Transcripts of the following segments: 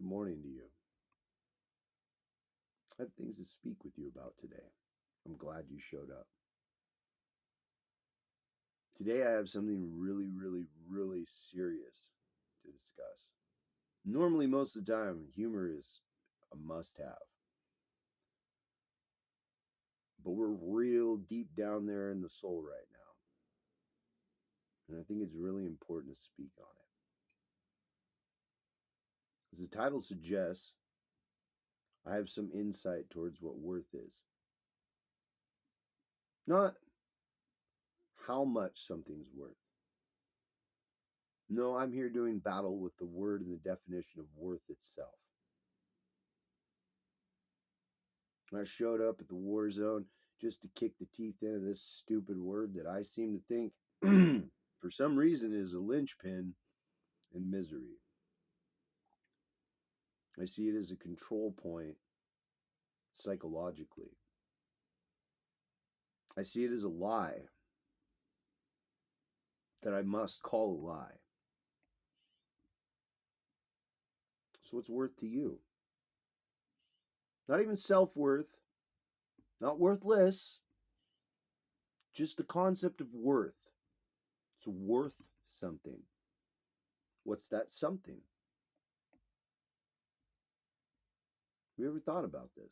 Good morning to you. I have things to speak with you about today. I'm glad you showed up. Today I have something really serious to discuss. Normally, most of the time, humor is a must have. But we're real deep down there in the soul right now. And I think it's really important to speak on it. As the title suggests, I have some insight towards what worth is. Not how much something's worth. No, I'm here doing battle with the word and the definition of worth itself. I showed up at the war zone just to kick the teeth into this stupid word that I seem to think, for some reason, is a linchpin in misery. I see it as a control point psychologically. I see it as a lie that I must call a lie. So what's worth to you? Not even self-worth, not worthless, just the concept of worth. It's worth something. What's that something? Have you ever thought about this?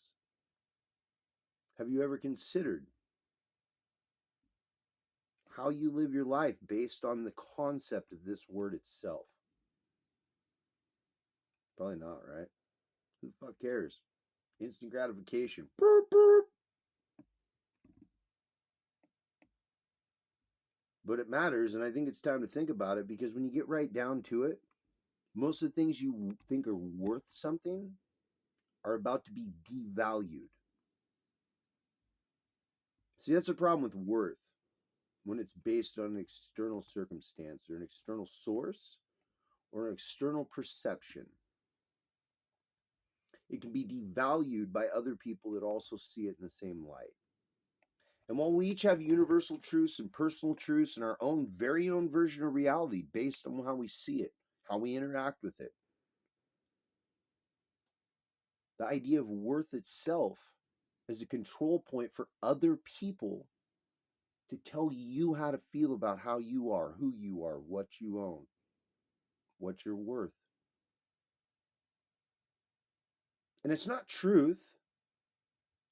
Have you ever considered how you live your life based on the concept of this word itself? Probably not, right? Who the fuck cares? Instant gratification. Burp, burp. But it matters, and I think it's time to think about it, because when you get right down to it, most of the things you think are worth something are about to be devalued. See, that's the problem with worth. When it's based on an external circumstance or an external source or an external perception, it can be devalued by other people that also see it in the same light. And while we each have universal truths and personal truths and our own very own version of reality based on how we see it, how we interact with it, the idea of worth itself is a control point for other people to tell you how to feel about how you are, who you are, what you own, what you're worth. And it's not truth,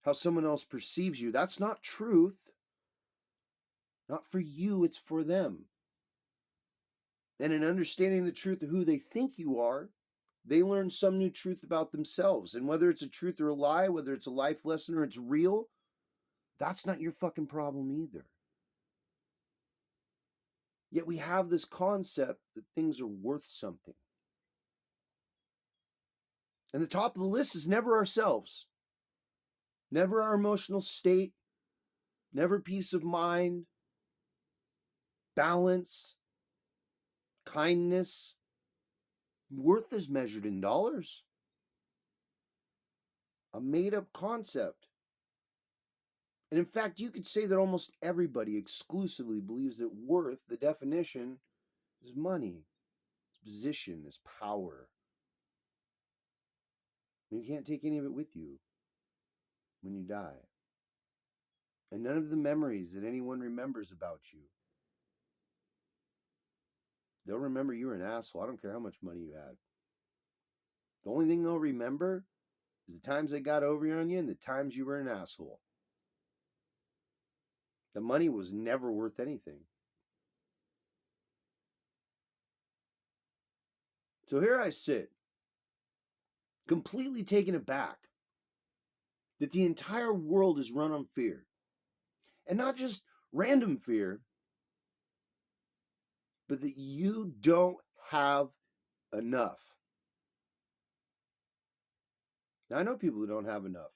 how someone else perceives you. That's not truth. Not for you, it's for them. And in understanding the truth of who they think you are, they learn some new truth about themselves. And whether it's a truth or a lie, whether it's a life lesson or it's real, that's not your fucking problem either. Yet we have this concept that things are worth something. And the top of the list is never ourselves, never our emotional state, never peace of mind, balance, kindness. Worth is measured in dollars. A made up concept. And in fact, you could say that almost everybody exclusively believes that worth, the definition, is money, is position, is power. And you can't take any of it with you when you die. And none of the memories that anyone remembers about you, they'll remember you were an asshole. I don't care how much money you had. The only thing they'll remember is the times they got over on you and the times you were an asshole. The money was never worth anything. So here I sit, completely taken aback that the entire world is run on fear. And not just random fear, but that you don't have enough. Now, I know people who don't have enough.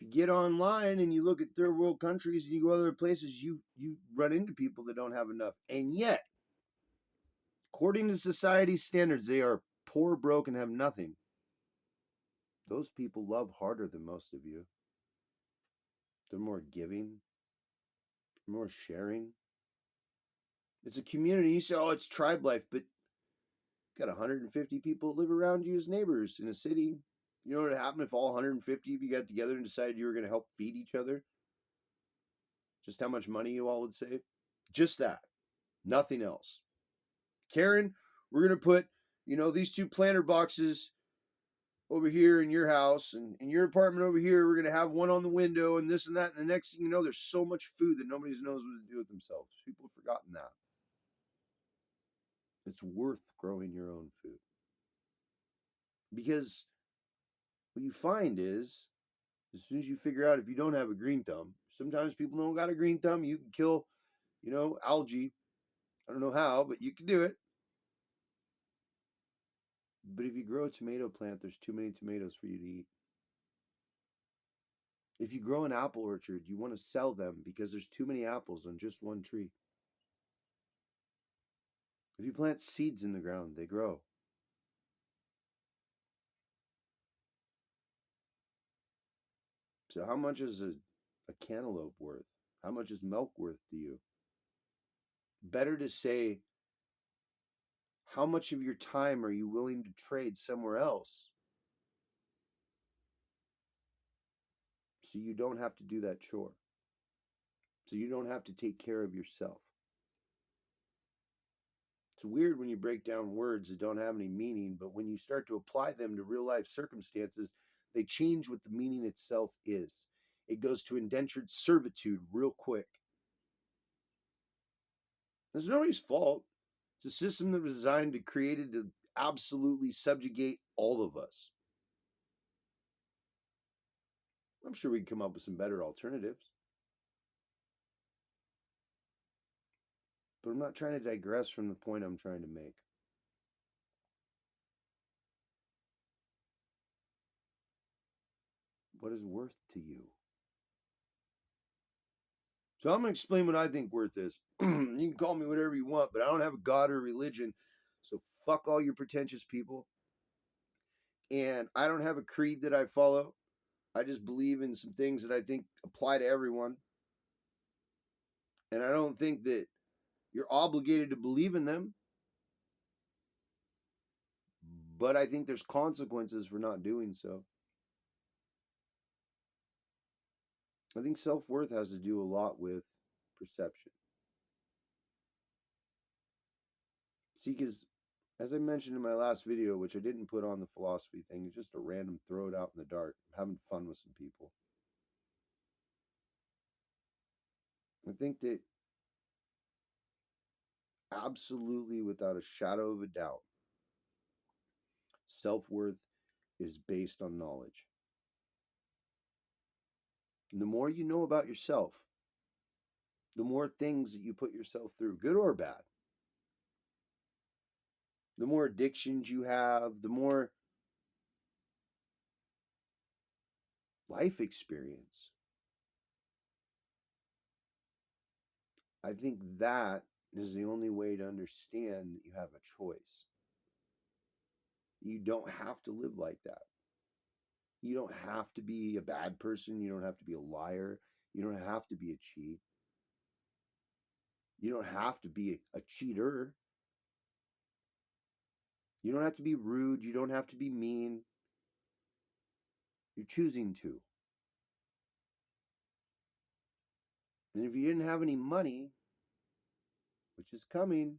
If you get online and you look at third world countries and you go other places, you run into people that don't have enough. And yet, according to society's standards, they are poor, broke, and have nothing. Those people love harder than most of you. They're more giving, more sharing. It's a community. You say, oh, it's tribe life, but got 150 people that live around you as neighbors in a city. You know what would happen if all 150 of you got together and decided you were going to help feed each other? Just how much money you all would save? Just that. Nothing else. Karen, we're going to put, these 2 planter boxes over here in your house, and in your apartment over here, we're going to have one on the window and this and that. And the next thing you know, there's so much food that nobody knows what to do with themselves. People have forgotten that. It's worth growing your own food. Because what you find is, as soon as you figure out if you don't have a green thumb, sometimes people don't got a green thumb. You can kill, algae. I don't know how, but you can do it. But if you grow a tomato plant, there's too many tomatoes for you to eat. If you grow an apple orchard, you want to sell them because there's too many apples on just one tree. If you plant seeds in the ground, they grow. So how much is a cantaloupe worth? How much is milk worth to you? Better to say, how much of your time are you willing to trade somewhere else so you don't have to do that chore? So you don't have to take care of yourself. It's weird when you break down words that don't have any meaning, but when you start to apply them to real life circumstances, they change what the meaning itself is. It goes to indentured servitude real quick. It's nobody's fault. It's a system that was designed to created to absolutely subjugate all of us. I'm sure we can come up with some better alternatives. But I'm not trying to digress from the point I'm trying to make. What is worth to you? So I'm going to explain what I think worth is. You can call me whatever you want, but I don't have a God or religion. So fuck all your pretentious people. And I don't have a creed that I follow. I just believe in some things that I think apply to everyone. And I don't think that you're obligated to believe in them. But I think there's consequences for not doing so. I think self-worth has to do a lot with perception. See, because as I mentioned in my last video, which I didn't put on the philosophy thing, it's just a random throw it out in the dark. I'm having fun with some people. I think that absolutely, without a shadow of a doubt, self-worth is based on knowledge. And the more you know about yourself, the more things that you put yourself through, good or bad, the more addictions you have, the more life experience. I think that is the only way to understand that you have a choice. You don't have to live like that. You don't have to be a bad person. You don't have to be a liar. You don't have to be a cheat. You don't have to be a cheater. You don't have to be rude. You don't have to be mean. You're choosing to. And if you didn't have any money, which is coming,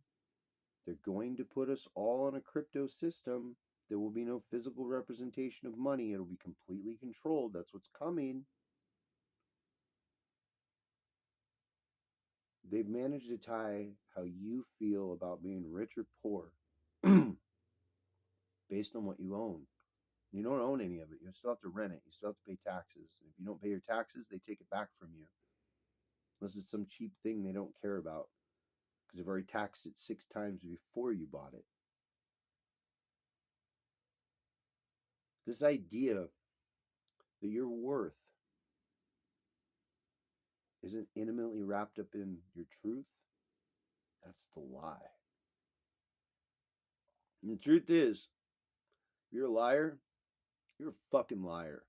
they're going to put us all on a crypto system. There will be no physical representation of money. It'll be completely controlled. That's what's coming. They've managed to tie how you feel about being rich or poor based on what you own. You don't own any of it. You still have to rent it. You still have to pay taxes. If you don't pay your taxes, they take it back from you. Unless it's some cheap thing they don't care about because they've already taxed it 6 times before you bought it. This idea that your worth isn't intimately wrapped up in your truth, that's the lie. And the truth is, if you're a liar, you're a fucking liar.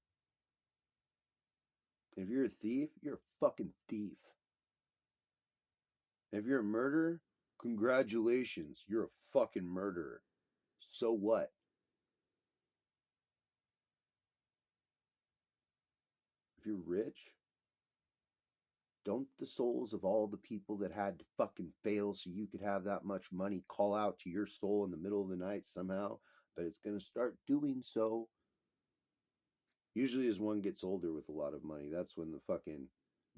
And if you're a thief, you're a fucking thief. And if you're a murderer, congratulations, you're a fucking murderer. So what? If you're rich, don't the souls of all the people that had to fucking fail so you could have that much money call out to your soul in the middle of the night somehow? But it's going to start doing so. Usually, as one gets older with a lot of money, that's when the fucking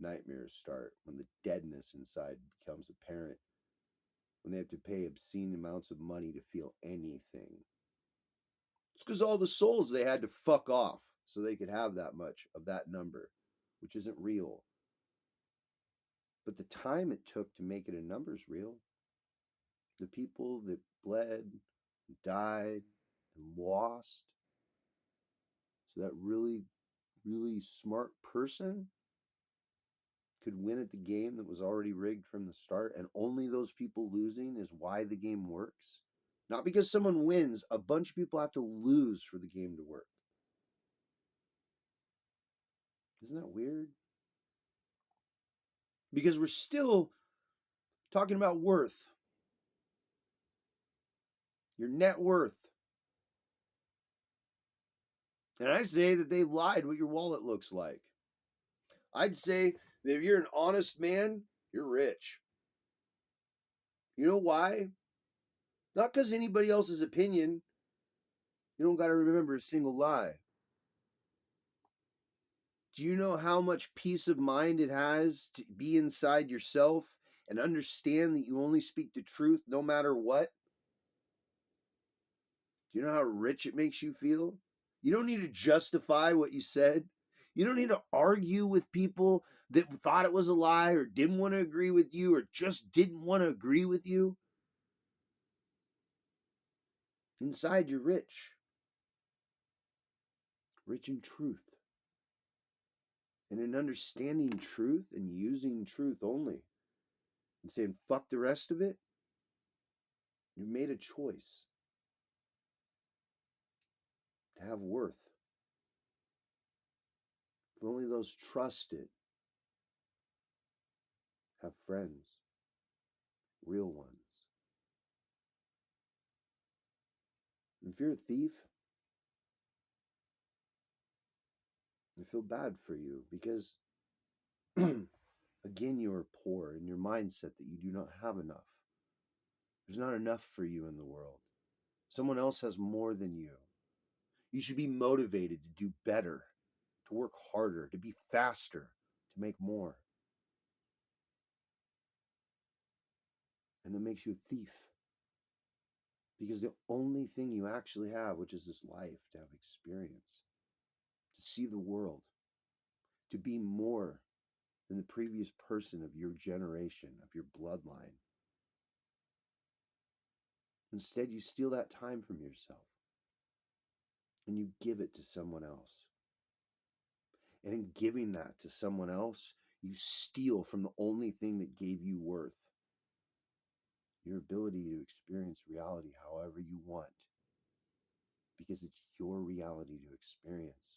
nightmares start, when the deadness inside becomes apparent, when they have to pay obscene amounts of money to feel anything. It's because all the souls they had to fuck off so they could have that much of that number, which isn't real. But the time it took to make it a number is real. The people that bled, died, and lost, so that really, really smart person could win at the game that was already rigged from the start, and only those people losing is why the game works. Not because someone wins, a bunch of people have to lose for the game to work. Isn't that weird? Because we're still talking about worth, your net worth. And I say that they've lied what your wallet looks like. I'd say that if you're an honest man, you're rich. You know why? Not because anybody else's opinion. You don't got to remember a single lie. Do you know how much peace of mind it has to be inside yourself and understand that you only speak the truth no matter what? Do you know how rich it makes you feel? You don't need to justify what you said. You don't need to argue with people that thought it was a lie or didn't want to agree with you or just didn't want to agree with you. Inside, you're rich. Rich in truth. And in understanding truth and using truth only. And saying, fuck the rest of it. You made a choice to have worth. For only those trusted have friends, real ones. And if you're a thief, I feel bad for you because, again, you are poor in your mindset that you do not have enough. There's not enough for you in the world. Someone else has more than you. You should be motivated to do better, to work harder, to be faster, to make more. And that makes you a thief. Because the only thing you actually have, which is this life, to have experience, to see the world, to be more than the previous person of your generation, of your bloodline. Instead, you steal that time from yourself and you give it to someone else. And in giving that to someone else, you steal from the only thing that gave you worth, your ability to experience reality however you want, because it's your reality to experience.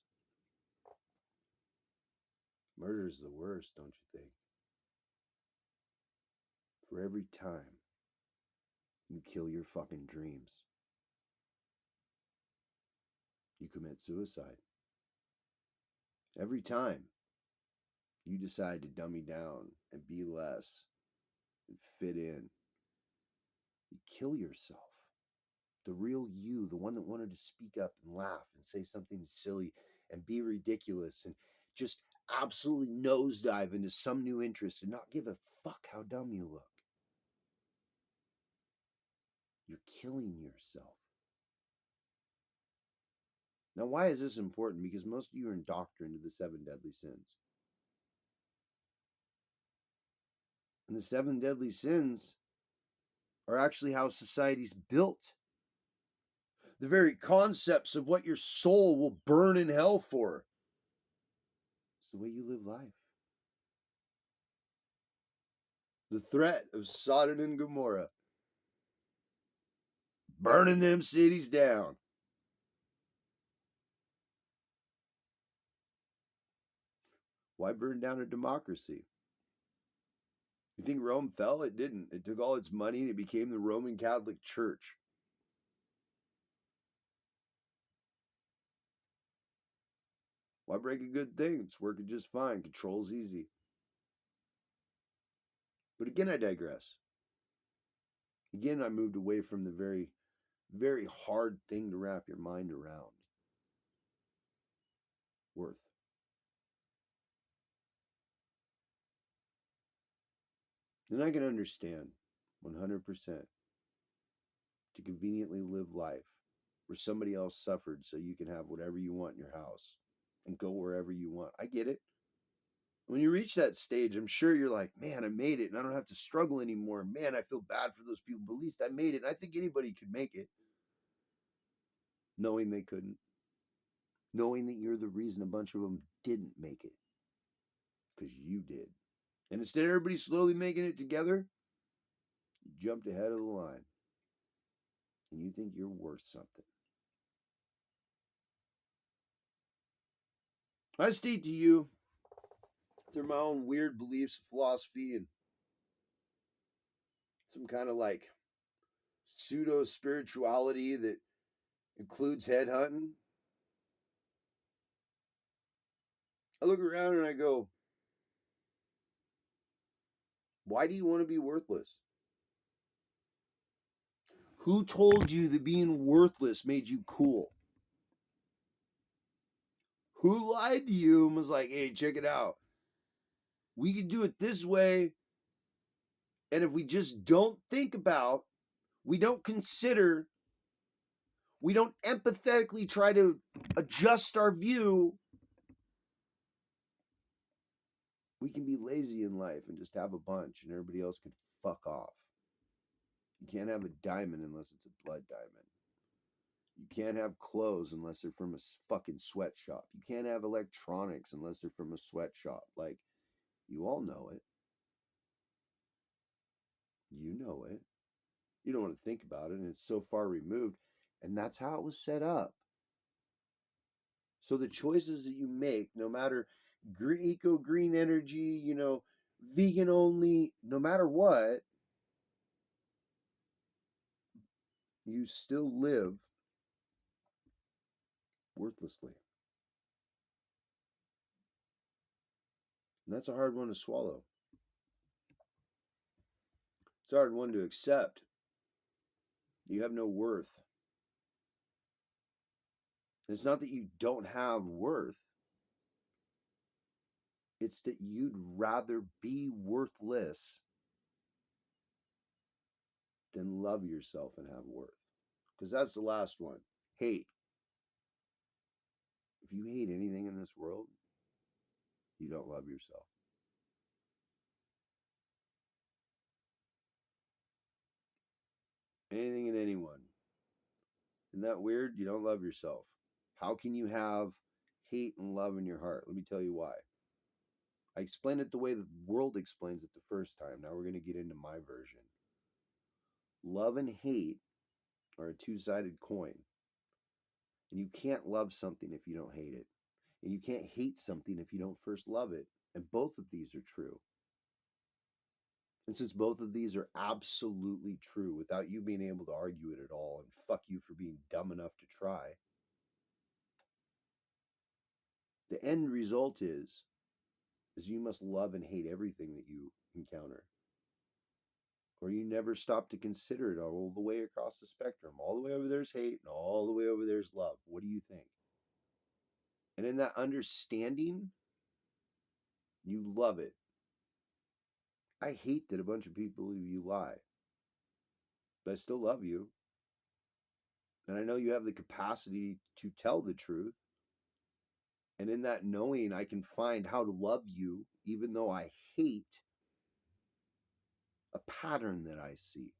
Murder is the worst, don't you think? For every time you kill your fucking dreams, you commit suicide. Every time you decide to dummy down and be less and fit in, you kill yourself. The real you, the one that wanted to speak up and laugh and say something silly and be ridiculous and just absolutely nosedive into some new interest and not give a fuck how dumb you look. You're killing yourself. Now, why is this important? Because most of you are indoctrinated into the 7 deadly sins. And the 7 deadly sins are actually how society's built. The very concepts of what your soul will burn in hell for. It's the way you live life. The threat of Sodom and Gomorrah. Burning them cities down. Why burn down a democracy? You think Rome fell? It didn't. It took all its money and it became the Roman Catholic Church. Why break a good thing? It's working just fine. Control's easy. But again, I digress. Again, I moved away from the very, very hard thing to wrap your mind around. Worth. Then I can understand 100% to conveniently live life where somebody else suffered so you can have whatever you want in your house and go wherever you want. I get it. When you reach that stage, I'm sure you're like, man, I made it and I don't have to struggle anymore. Man, I feel bad for those people, but at least I made it. And I think anybody could make it, knowing they couldn't, knowing that you're the reason a bunch of them didn't make it because you did. And instead of everybody slowly making it together, you jumped ahead of the line and you think you're worth something. I state to you, through my own weird beliefs, philosophy, and some kind of like pseudo spirituality that includes headhunting, I look around and I go, why do you want to be worthless? Who told you that being worthless made you cool? Who lied to you and was like, hey, check it out. We can do it this way. And if we just don't think about, we don't consider, we don't empathetically try to adjust our view, we can be lazy in life and just have a bunch and everybody else can fuck off. You can't have a diamond unless it's a blood diamond. You can't have clothes unless they're from a fucking sweatshop. You can't have electronics unless they're from a sweatshop. Like, you all know it. You know it. You don't want to think about it, and it's so far removed. And that's how it was set up. So the choices that you make, no matter eco green energy, vegan only, no matter what, you still live worthlessly. And that's a hard one to swallow. It's a hard one to accept. You have no worth. It's not that you don't have worth, it's that you'd rather be worthless than love yourself and have worth. Because that's the last one. Hate. If you hate anything in this world, you don't love yourself. Anything and anyone. Isn't that weird? You don't love yourself. How can you have hate and love in your heart? Let me tell you why. I explained it the way the world explains it the first time. Now we're going to get into my version. Love and hate are a two-sided coin. And you can't love something if you don't hate it. And you can't hate something if you don't first love it. And both of these are true. And since both of these are absolutely true without you being able to argue it at all, and fuck you for being dumb enough to try, the end result is you must love and hate everything that you encounter. Or you never stop to consider it all the way across the spectrum. All the way over there's hate, and all the way over there's love. What do you think? And in that understanding, you love it. I hate that a bunch of people believe you lie, but I still love you. And I know you have the capacity to tell the truth. And in that knowing, I can find how to love you, even though I hate a pattern that I see.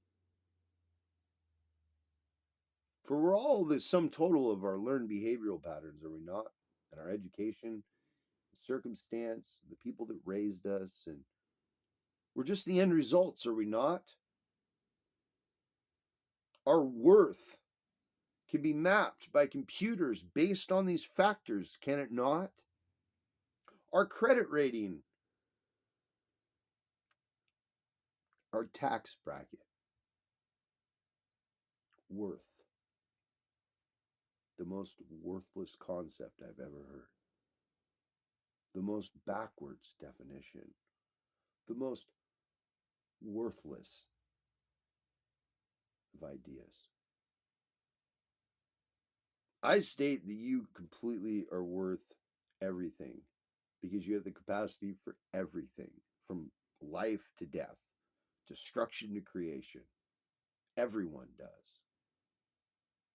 For we're all the sum total of our learned behavioral patterns, are we not? And our education, the circumstance, the people that raised us, and we're just the end results, are we not? Our worth can be mapped by computers based on these factors, can it not? Our credit rating, our tax bracket, worth. The most worthless concept I've ever heard. the most backwards definition, the most worthless of ideas. I state that you completely are worth everything because you have the capacity for everything from life to death, destruction to creation. Everyone does.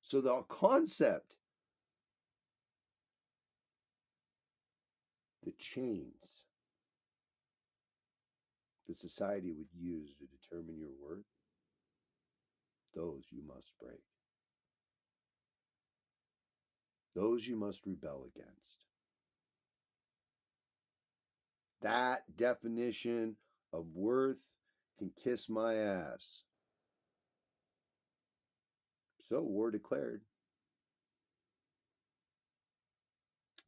So the concept, the chains that society would use to determine your worth, those you must break. Those you must rebel against. That definition of worth can kiss my ass. So, war declared.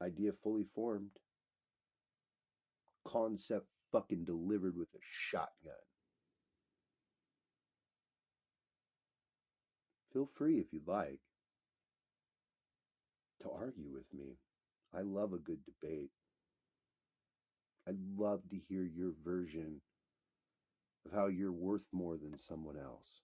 Idea fully formed. Concept fucking delivered with a shotgun. Feel free if you'd like to argue with me. I love a good debate. I'd love to hear your version of how you're worth more than someone else.